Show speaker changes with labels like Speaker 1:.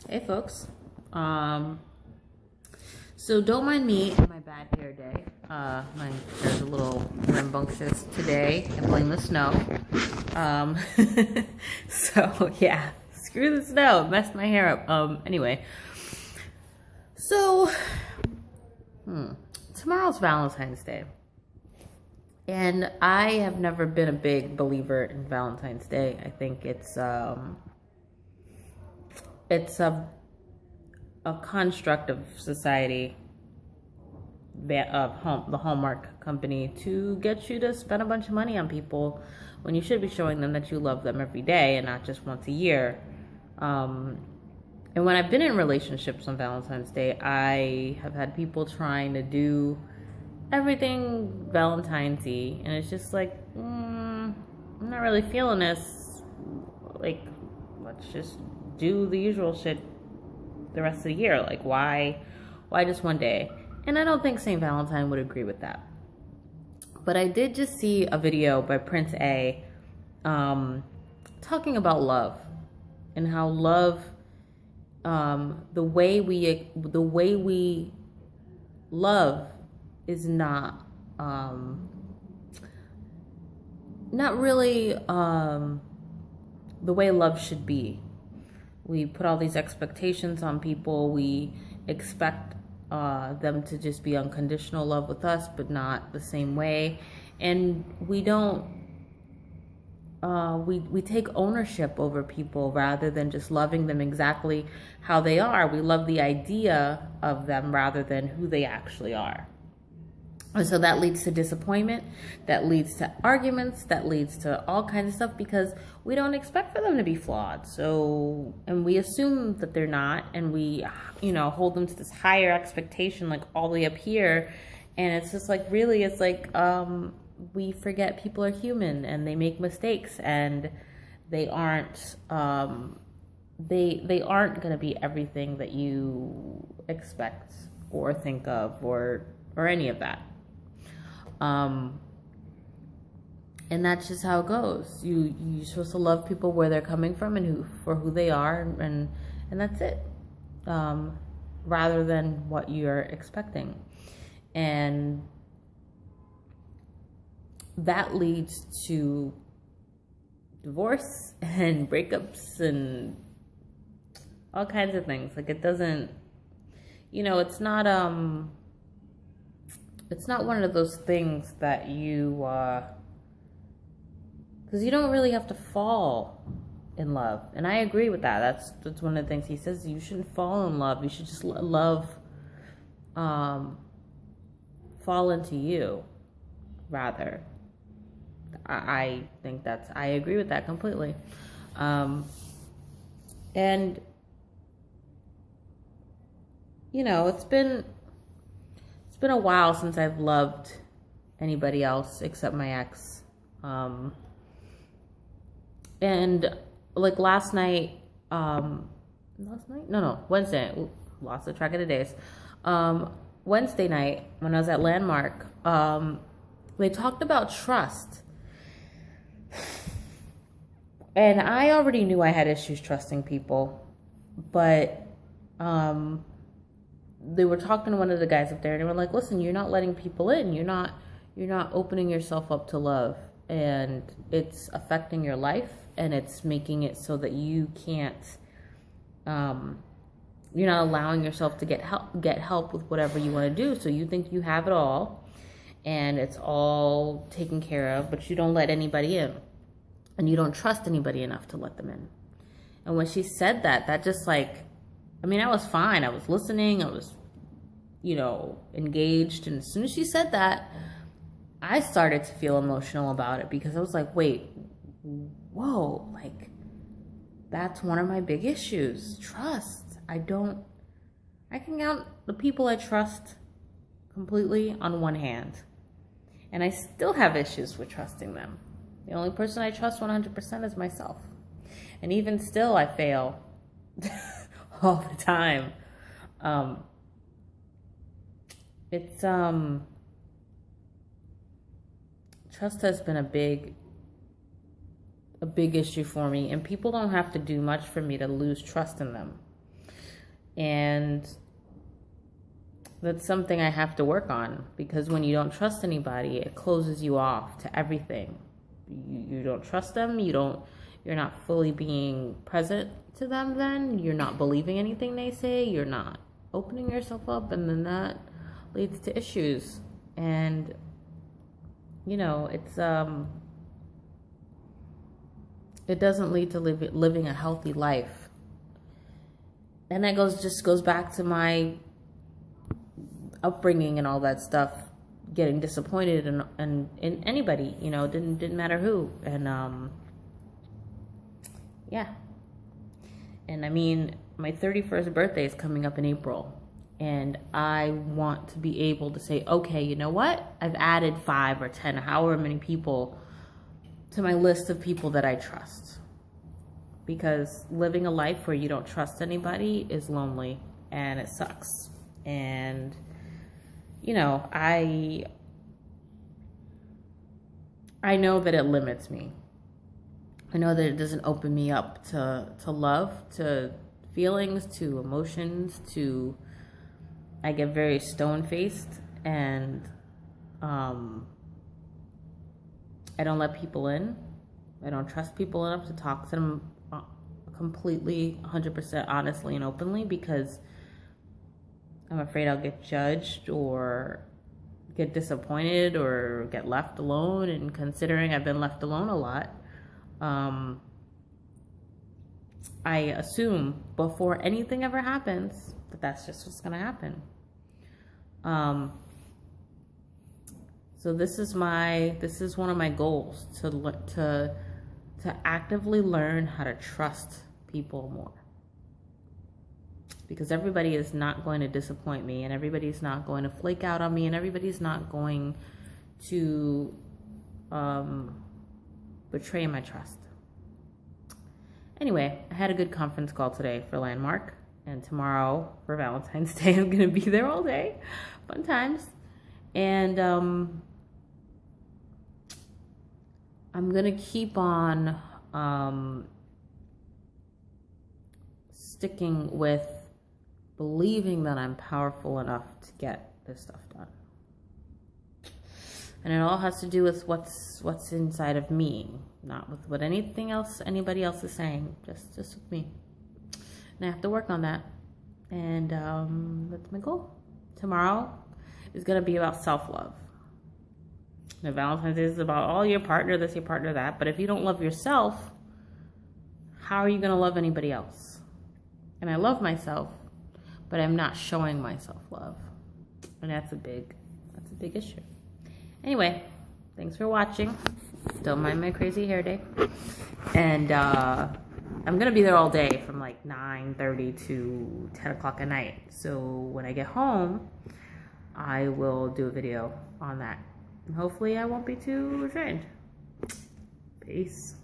Speaker 1: Hey folks. Um, so don't mind me and my bad hair day. My hair's a little rambunctious today. I blame the snow. Um, so yeah, screw the snow. It messed my hair up. Anyway, so tomorrow's Valentine's Day. And I have never been a big believer in Valentine's Day. I think it's a construct of society, the Hallmark company, to get you to spend a bunch of money on people when you should be showing them that you love them every day and not just once a year. Um, and when I've been in relationships on Valentine's Day, I have had people trying to do everything Valentine's-y, and it's just like, I'm not really feeling this. Like, let's just do the usual shit the rest of the year. Like, why just one day? And I don't think St. Valentine would agree with that. But I did just see a video by Prince A, talking about love and how love, the way we love is not really the way love should be. We put all these expectations on people. We expect them to just be unconditional love with us, but not the same way. And we don't, we take ownership over people rather than just loving them exactly how they are. We love the idea of them rather than who they actually are. And so that leads to disappointment, that leads to arguments, that leads to all kinds of stuff because we don't expect for them to be flawed. So, and we assume that they're not, and we, hold them to this higher expectation, like all the way up here. And it's just like, really, it's like, we forget people are human and they make mistakes and they aren't, they aren't going to be everything that you expect or think of or any of that. And that's just how it goes. You're supposed to love people where they're coming from and for who they are, and that's it. Rather than what you're expecting, and that leads to divorce and breakups and all kinds of things. Like, it doesn't, it's not one of those things that because you don't really have to fall in love. And I agree with that. That's one of the things he says. You shouldn't fall in love. You should just love, fall into you, rather. I think I agree with that completely. And, it's been a while since I've loved anybody else except my ex. And like last night, Wednesday, lost the track of the days. Wednesday night when I was at Landmark, they talked about trust. And I already knew I had issues trusting people, but, they were talking to one of the guys up there and they were like, listen, you're not letting people in. You're not opening yourself up to love, and it's affecting your life, and it's making it so that you can't, you're not allowing yourself to get help with whatever you want to do. So you think you have it all and it's all taken care of, but you don't let anybody in, and you don't trust anybody enough to let them in. And when she said that, that just like, I mean, I was fine. I was listening. I was, engaged. And as soon as she said that, I started to feel emotional about it because I was like, wait, whoa, like, that's one of my big issues. Trust. I can count the people I trust completely on one hand. And I still have issues with trusting them. The only person I trust 100% is myself. And even still, I fail all the time. Trust has been a big issue for me, and people don't have to do much for me to lose trust in them. And that's something I have to work on, because when you don't trust anybody, it closes you off to everything. You don't trust them, you're not fully being present to them, then you're not believing anything they say, you're not opening yourself up, and then that leads to issues. And it's it doesn't lead to living a healthy life. And that goes back to my upbringing and all that stuff, getting disappointed in anybody, didn't matter who. And yeah. And I mean, my 31st birthday is coming up in April, and I want to be able to say, okay, you know what? I've added 5 or 10, however many people to my list of people that I trust. Because living a life where you don't trust anybody is lonely, and it sucks. And I know that it limits me. I know that it doesn't open me up to love, to feelings, to emotions, I get very stone-faced, and I don't let people in. I don't trust people enough to talk to them completely, 100% honestly and openly, because I'm afraid I'll get judged or get disappointed or get left alone. And considering I've been left alone a lot, I assume before anything ever happens that that's just what's going to happen. So this is one of my goals, to actively learn how to trust people more. Because everybody is not going to disappoint me, and everybody's not going to flake out on me, and everybody's not going to betray my trust. Anyway, I had a good conference call today for Landmark, and tomorrow for Valentine's Day, I'm going to be there all day. Fun times. And I'm going to keep on sticking with believing that I'm powerful enough to get this stuff done. And it all has to do with what's inside of me, not with what anybody else is saying, just with me. And I have to work on that. And that's my goal. Tomorrow is going to be about self-love. Now, Valentine's Day is about all your partner, this, your partner, that. But if you don't love yourself, how are you going to love anybody else? And I love myself, but I'm not showing myself love. And that's a big issue. Anyway, thanks for watching. Don't mind my crazy hair day. And I'm going to be there all day from like 9:30 to 10 o'clock at night. So when I get home, I will do a video on that. And hopefully I won't be too drained. Peace.